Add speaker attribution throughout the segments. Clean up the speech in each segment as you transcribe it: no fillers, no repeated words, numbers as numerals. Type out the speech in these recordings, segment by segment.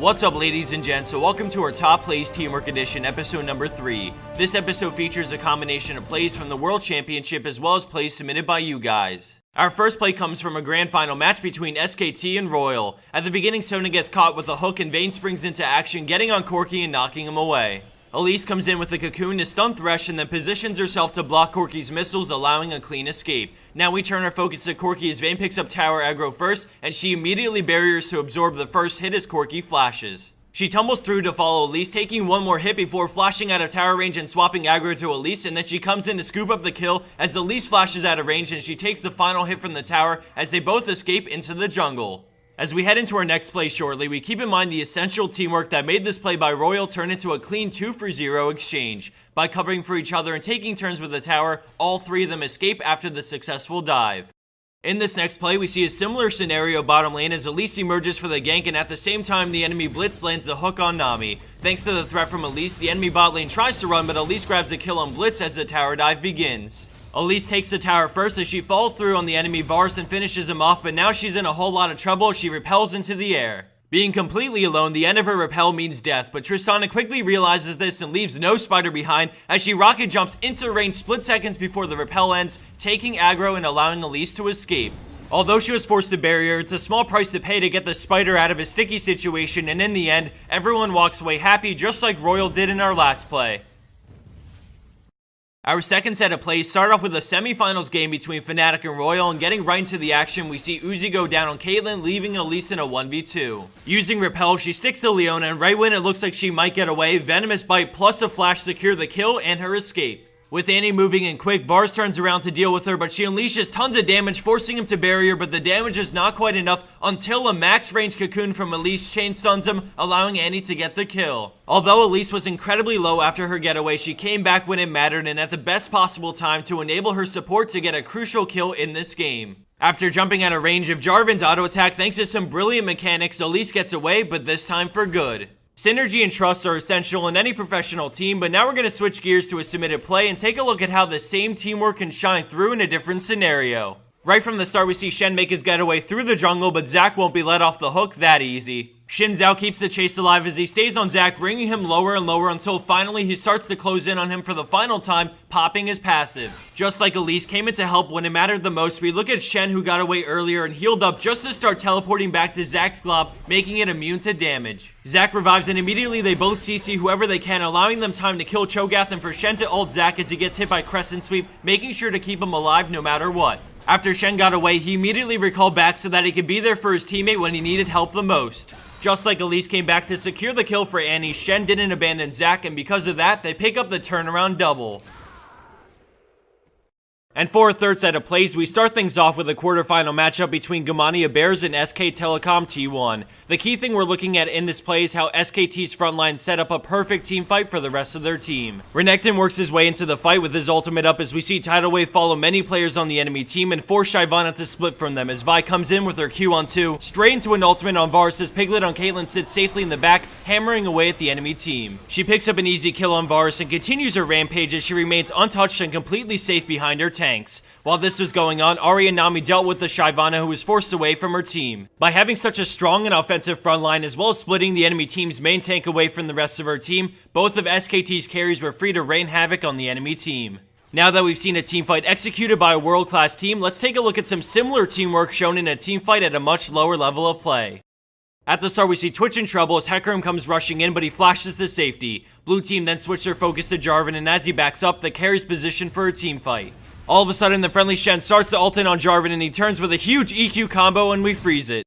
Speaker 1: What's up, ladies and gents? So welcome to our Top Plays Teamwork Edition, episode number 3. This episode features a combination of plays from the World Championship as well as plays submitted by you guys. Our first play comes from a grand final match between SKT and Royal. At the beginning, Sona gets caught with a hook and Vayne springs into action, getting on Corki and knocking him away. Elise comes in with a cocoon to stun Thresh and then positions herself to block Corki's missiles, allowing a clean escape. Now we turn our focus to Corki as Vayne picks up tower aggro first, and she immediately barriers to absorb the first hit as Corki flashes. She tumbles through to follow Elise, taking one more hit before flashing out of tower range and swapping aggro to Elise, and then she comes in to scoop up the kill as Elise flashes out of range and she takes the final hit from the tower as they both escape into the jungle. As we head into our next play shortly, we keep in mind the essential teamwork that made this play by Royal turn into a clean 2-for-0 exchange. By covering for each other and taking turns with the tower, all three of them escape after the successful dive. In this next play, we see a similar scenario bottom lane as Elise emerges for the gank, and at the same time the enemy Blitz lands the hook on Nami. Thanks to the threat from Elise, the enemy bot lane tries to run, but Elise grabs the kill on Blitz as the tower dive begins. Elise takes the tower first as she falls through on the enemy Varus and finishes him off, but now she's in a whole lot of trouble as she repels into the air. Being completely alone, the end of her repel means death, but Tristana quickly realizes this and leaves no spider behind as she rocket jumps into range split seconds before the repel ends, taking aggro and allowing Elise to escape. Although she was forced to barrier, it's a small price to pay to get the spider out of a sticky situation, and in the end, everyone walks away happy just like Royal did in our last play. Our second set of plays start off with a semifinals game between Fnatic and Royal, and getting right into the action, we see Uzi go down on Caitlyn, leaving Elise in a 1v2. Using Repel, she sticks to Leona, and right when it looks like she might get away, Venomous Bite plus a flash secure the kill and her escape. With Annie moving in quick, Varus turns around to deal with her, but she unleashes tons of damage, forcing him to barrier, but the damage is not quite enough until a max range cocoon from Elise chain stuns him, allowing Annie to get the kill. Although Elise was incredibly low after her getaway, she came back when it mattered and at the best possible time to enable her support to get a crucial kill in this game. After jumping out of range of Jarvan's auto attack thanks to some brilliant mechanics, Elise gets away, but this time for good. Synergy and trust are essential in any professional team, but now we're going to switch gears to a submitted play and take a look at how the same teamwork can shine through in a different scenario. Right from the start, we see Shen make his getaway through the jungle, but Zac won't be let off the hook that easy. Xin Zhao keeps the chase alive as he stays on Zac, bringing him lower and lower until finally he starts to close in on him for the final time, popping his passive. Just like Elise came in to help when it mattered the most, we look at Shen who got away earlier and healed up just to start teleporting back to Zac's glob, making it immune to damage. Zac revives and immediately they both CC whoever they can, allowing them time to kill Cho'Gath and for Shen to ult Zac as he gets hit by Crescent Sweep, making sure to keep him alive no matter what. After Shen got away, he immediately recalled back so that he could be there for his teammate when he needed help the most. Just like Elise came back to secure the kill for Annie, Shen didn't abandon Zac, and because of that, they pick up the turnaround double. And for our third set of plays, we start things off with a quarterfinal matchup between Gamania Bears and SK Telecom T1. The key thing we're looking at in this play is how SKT's frontline set up a perfect team fight for the rest of their team. Renekton works his way into the fight with his ultimate up as we see Tidal Wave follow many players on the enemy team and force Shyvana to split from them as Vi comes in with her Q on 2, straight into an ultimate on Varus as Piglet on Caitlyn sits safely in the back, hammering away at the enemy team. She picks up an easy kill on Varus and continues her rampage as she remains untouched and completely safe behind her tanks. While this was going on, Ahri and Nami dealt with the Shyvana who was forced away from her team. By having such a strong and offensive front line as well as splitting the enemy team's main tank away from the rest of her team, both of SKT's carries were free to rain havoc on the enemy team. Now that we've seen a teamfight executed by a world-class team, let's take a look at some similar teamwork shown in a teamfight at a much lower level of play. At the start, we see Twitch in trouble as Hecarim comes rushing in, but he flashes to safety. Blue team then switch their focus to Jarvan, and as he backs up, the carry's position for a teamfight. All of a sudden, the friendly Shen starts to ult in on Jarvan and he turns with a huge EQ combo and we freeze it.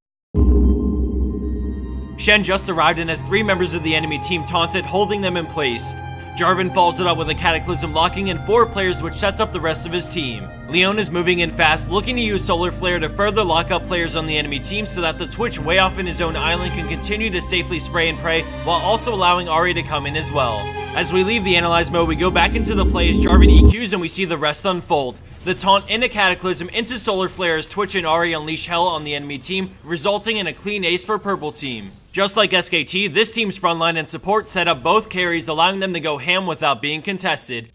Speaker 1: Shen just arrived and has 3 members of the enemy team taunted, holding them in place. Jarvan follows it up with a Cataclysm, locking in 4 players, which sets up the rest of his team. Leon is moving in fast, looking to use Solar Flare to further lock up players on the enemy team so that the Twitch way off in his own island can continue to safely spray and pray, while also allowing Ahri to come in as well. As we leave the Analyze mode, we go back into the play as Jarvan EQs and we see the rest unfold. The taunt into Cataclysm into Solar Flare as Twitch and Ahri unleash hell on the enemy team, resulting in a clean ace for Purple team. Just like SKT, this team's frontline and support set up both carries, allowing them to go ham without being contested.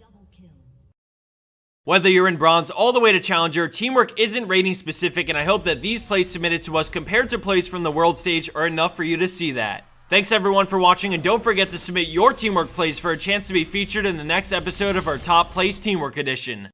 Speaker 1: Whether you're in Bronze all the way to Challenger, teamwork isn't rating specific, and I hope that these plays submitted to us compared to plays from the world stage are enough for you to see that. Thanks everyone for watching, and don't forget to submit your teamwork plays for a chance to be featured in the next episode of our Top Plays Teamwork Edition.